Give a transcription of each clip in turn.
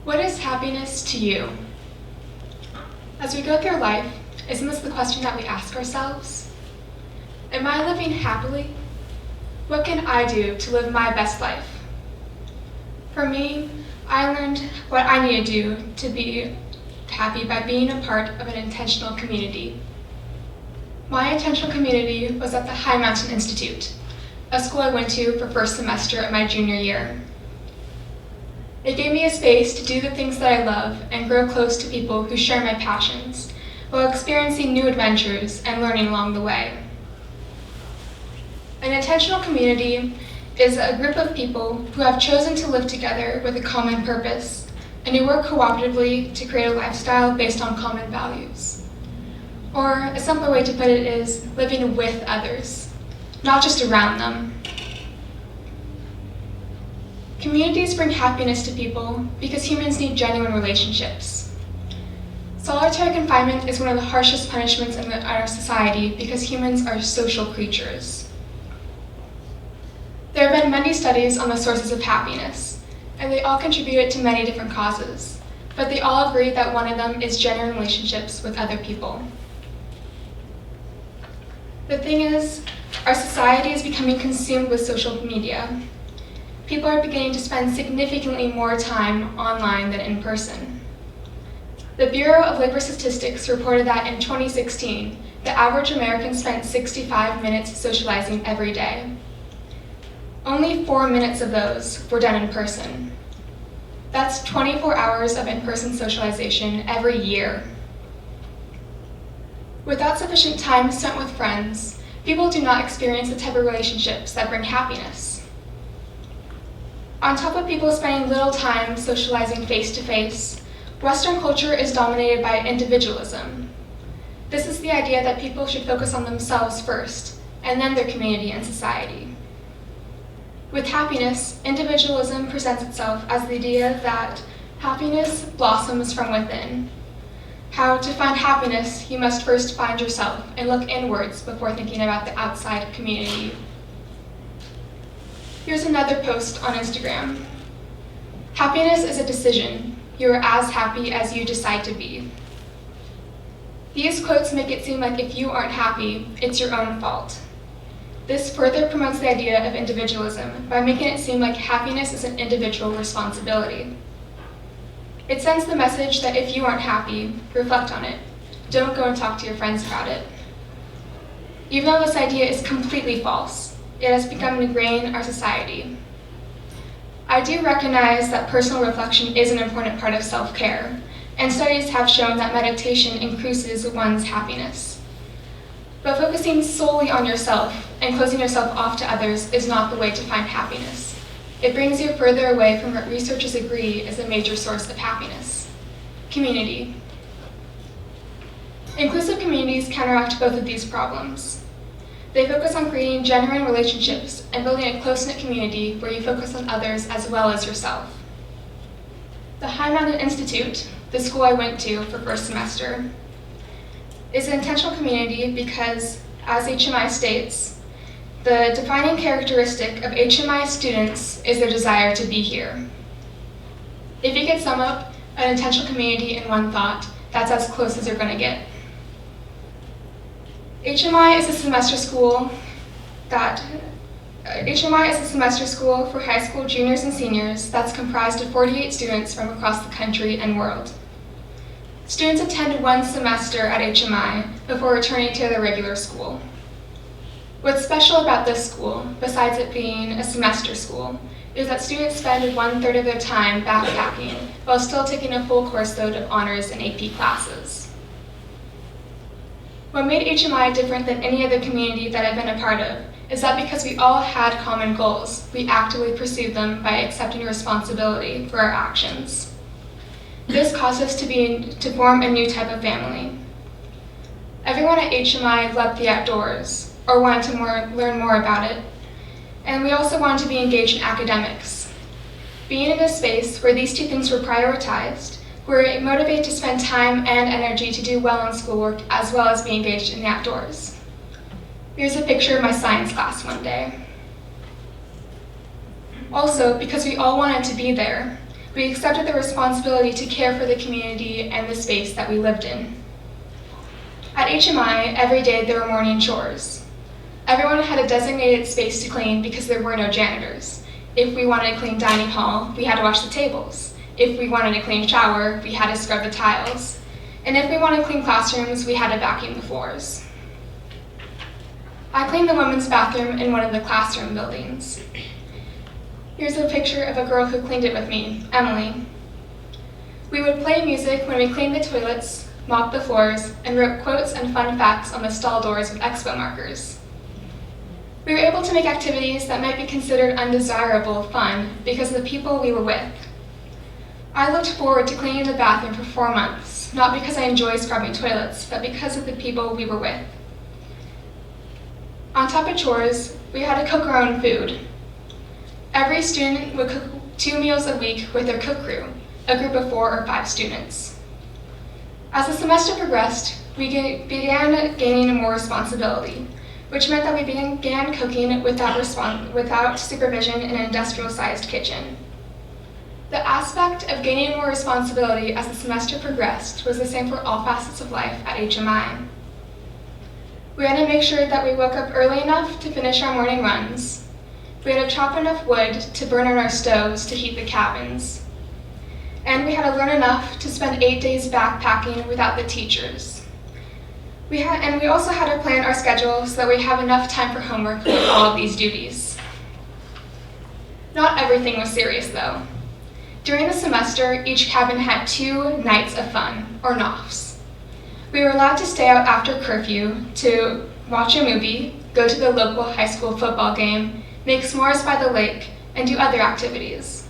What is happiness to you? As we go through life, isn't this the question that we ask ourselves? Am I living happily? What can I do to live my best life? For me, I learned what I need to do to be happy by being a part of an intentional community. My intentional community was at the High Mountain Institute, a school I went to for first semester of my junior year. It gave me a space to do the things that I love and grow close to people who share my passions, while experiencing new adventures and learning along the way. An intentional community is a group of people who have chosen to live together with a common purpose and who work cooperatively to create a lifestyle based on common values. Or a simpler way to put it is living with others, not just around them. Communities bring happiness to people because humans need genuine relationships. Solitary confinement is one of the harshest punishments in our society because humans are social creatures. There have been many studies on the sources of happiness, and they all contribute to many different causes, but they all agree that one of them is genuine relationships with other people. The thing is, our society is becoming consumed with social media. People are beginning to spend significantly more time online than in person. The Bureau of Labor Statistics reported that in 2016, the average American spent 65 minutes socializing every day. Only 4 minutes of those were done in person. That's 24 hours of in-person socialization every year. Without sufficient time spent with friends, people do not experience the type of relationships that bring happiness. On top of people spending little time socializing face-to-face, Western culture is dominated by individualism. This is the idea that people should focus on themselves first, and then their community and society. With happiness, individualism presents itself as the idea that happiness blossoms from within. How to find happiness, you must first find yourself and look inwards before thinking about the outside community. Here's another post on Instagram. Happiness is a decision. You are as happy as you decide to be. These quotes make it seem like if you aren't happy, it's your own fault. This further promotes the idea of individualism by making it seem like happiness is an individual responsibility. It sends the message that if you aren't happy, reflect on it. Don't go and talk to your friends about it. Even though this idea is completely false, it has become ingrained in our society. I do recognize that personal reflection is an important part of self-care, and studies have shown that meditation increases one's happiness. But focusing solely on yourself and closing yourself off to others is not the way to find happiness. It brings you further away from what researchers agree is a major source of happiness: community. Inclusive communities counteract both of these problems. They focus on creating genuine relationships and building a close-knit community where you focus on others as well as yourself. The High Mountain Institute, the school I went to for first semester, is an intentional community because, as HMI states, the defining characteristic of HMI students is their desire to be here. If you could sum up an intentional community in one thought, that's as close as you're going to get. HMI is a semester school for high school juniors and seniors that's comprised of 48 students from across the country and world. Students attend one semester at HMI before returning to their regular school. What's special about this school, besides it being a semester school, is that students spend 1/3 of their time backpacking while still taking a full course load of honors and AP classes. What made HMI different than any other community that I've been a part of is that because we all had common goals, we actively pursued them by accepting responsibility for our actions. This caused us to form a new type of family. Everyone at HMI loved the outdoors, or wanted to learn more about it, and we also wanted to be engaged in academics. Being in a space where these two things were prioritized, we were motivated to spend time and energy to do well in schoolwork as well as be engaged in the outdoors. Here's a picture of my science class one day. Also, because we all wanted to be there, we accepted the responsibility to care for the community and the space that we lived in. At HMI, every day there were morning chores. Everyone had a designated space to clean because there were no janitors. If we wanted to clean dining hall, we had to wash the tables. If we wanted to clean shower, we had to scrub the tiles. And if we wanted to clean classrooms, we had to vacuum the floors. I cleaned the women's bathroom in one of the classroom buildings. Here's a picture of a girl who cleaned it with me, Emily. We would play music when we cleaned the toilets, mopped the floors, and wrote quotes and fun facts on the stall doors with expo markers. We were able to make activities that might be considered undesirable fun because of the people we were with. I looked forward to cleaning the bathroom for 4 months, not because I enjoy scrubbing toilets, but because of the people we were with. On top of chores, we had to cook our own food. Every student would cook 2 meals a week with their cook crew, a group of 4 or 5 students. As the semester progressed, we began gaining more responsibility, which meant that we began cooking without supervision in an industrial-sized kitchen. The aspect of gaining more responsibility as the semester progressed was the same for all facets of life at HMI. We had to make sure that we woke up early enough to finish our morning runs. We had to chop enough wood to burn on our stoves to heat the cabins. And we had to learn enough to spend 8 days backpacking without the teachers. We also had to plan our schedule so that we have enough time for homework with all of these duties. Not everything was serious, though. During the semester, each cabin had 2 nights of fun, or NOFs. We were allowed to stay out after curfew to watch a movie, go to the local high school football game, make s'mores by the lake, and do other activities.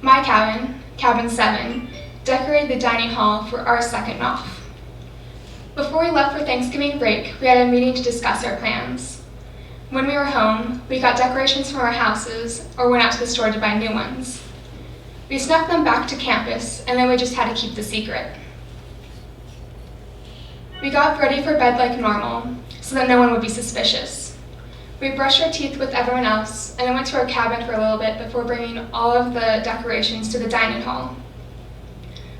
My cabin, Cabin 7, decorated the dining hall for our second NOF. Before we left for Thanksgiving break, we had a meeting to discuss our plans. When we were home, we got decorations from our houses or went out to the store to buy new ones. We snuck them back to campus, and then we just had to keep the secret. We got ready for bed like normal, so that no one would be suspicious. We brushed our teeth with everyone else, and then went to our cabin for a little bit before bringing all of the decorations to the dining hall.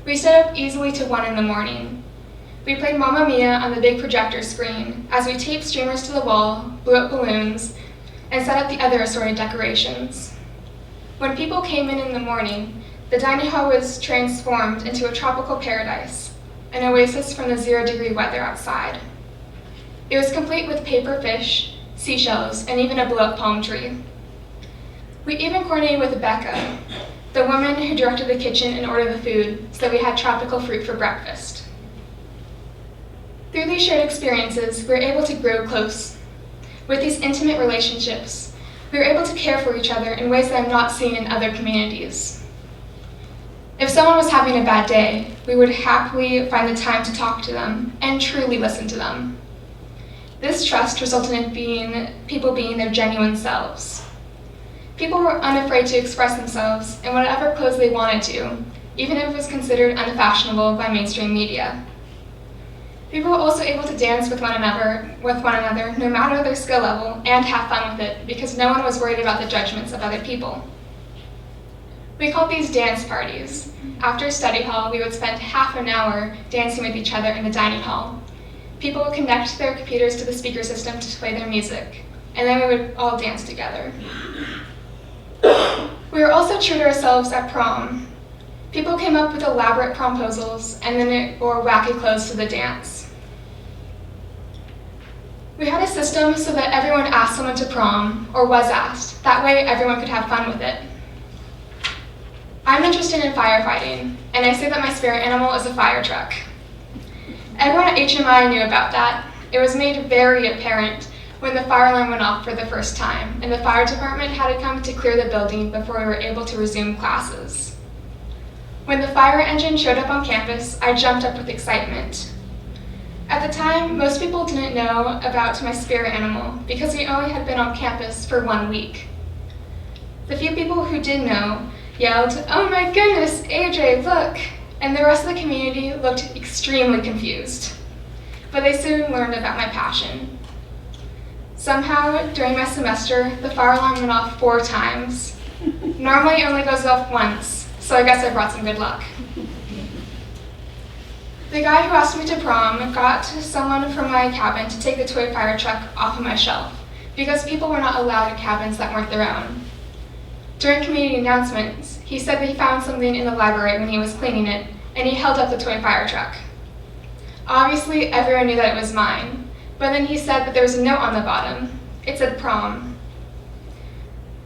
We stayed up easily to 1 in the morning. We played Mamma Mia on the big projector screen as we taped streamers to the wall, blew up balloons, and set up the other assorted decorations. When people came in the morning, the dining hall was transformed into a tropical paradise, an oasis from the 0-degree weather outside. It was complete with paper fish, seashells, and even a blow-up palm tree. We even coordinated with Becca, the woman who directed the kitchen and ordered the food, so that we had tropical fruit for breakfast. Through these shared experiences, we were able to grow close. With these intimate relationships, we were able to care for each other in ways that I'm not seen in other communities. If someone was having a bad day, we would happily find the time to talk to them and truly listen to them. This trust resulted in people being their genuine selves. People were unafraid to express themselves in whatever clothes they wanted to, even if it was considered unfashionable by mainstream media. People were also able to dance with one another, no matter their skill level, and have fun with it because no one was worried about the judgments of other people. We called these dance parties. After study hall, we would spend half an hour dancing with each other in the dining hall. People would connect their computers to the speaker system to play their music, and then we would all dance together. We were also true to ourselves at prom. People came up with elaborate promposals and then wore wacky clothes to the dance. We had a system so that everyone asked someone to prom, or was asked. That way everyone could have fun with it. I'm interested in firefighting, and I say that my spirit animal is a fire truck. Everyone at HMI knew about that. It was made very apparent when the fire alarm went off for the first time, and the fire department had to come to clear the building before we were able to resume classes. When the fire engine showed up on campus, I jumped up with excitement. At the time, most people didn't know about my spirit animal because we only had been on campus for 1 week. The few people who did know yelled, "Oh my goodness, AJ, look!" And the rest of the community looked extremely confused. But they soon learned about my passion. Somehow, during my semester, the fire alarm went off 4 times. Normally it only goes off once, so I guess I brought some good luck. The guy who asked me to prom got someone from my cabin to take the toy fire truck off of my shelf, because people were not allowed in cabins that weren't their own. During community announcements, he said that he found something in the library when he was cleaning it, and he held up the toy fire truck. Obviously, everyone knew that it was mine, but then he said that there was a note on the bottom. It said prom.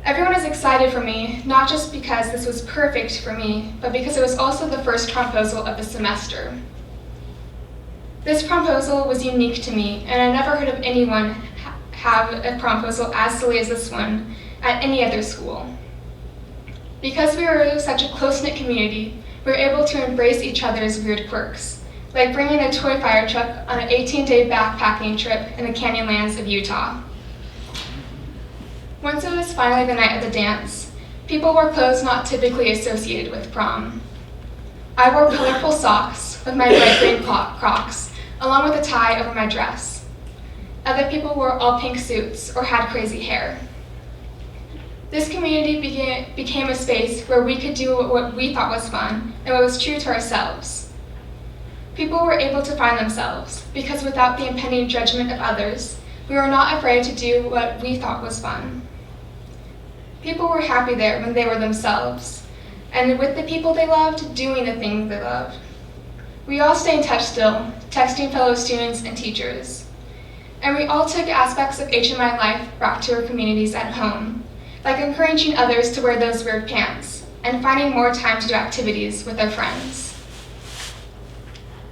Everyone was excited for me, not just because this was perfect for me, but because it was also the first promposal of the semester. This promposal was unique to me, and I never heard of anyone have a promposal as silly as this one at any other school. Because we were such a close-knit community, we were able to embrace each other's weird quirks, like bringing a toy fire truck on an 18-day backpacking trip in the canyonlands of Utah. Once it was finally the night of the dance, people wore clothes not typically associated with prom. I wore colorful socks with my bright green Crocs, along with a tie over my dress. Other people wore all pink suits or had crazy hair. This community became a space where we could do what we thought was fun and what was true to ourselves. People were able to find themselves because without the impending judgment of others, we were not afraid to do what we thought was fun. People were happy there when they were themselves, and with the people they loved, doing the things they loved. We all stay in touch still, texting fellow students and teachers. And we all took aspects of HMI life back to our communities at home, like encouraging others to wear those weird pants, and finding more time to do activities with their friends.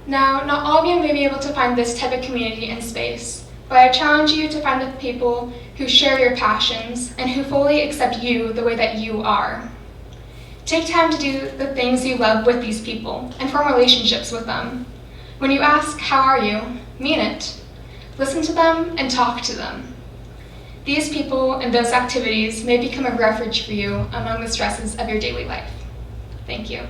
Now, not all of you may be able to find this type of community and space, but I challenge you to find the people who share your passions and who fully accept you the way that you are. Take time to do the things you love with these people and form relationships with them. When you ask, "How are you?" mean it. Listen to them and talk to them. These people and those activities may become a refuge for you among the stresses of your daily life. Thank you.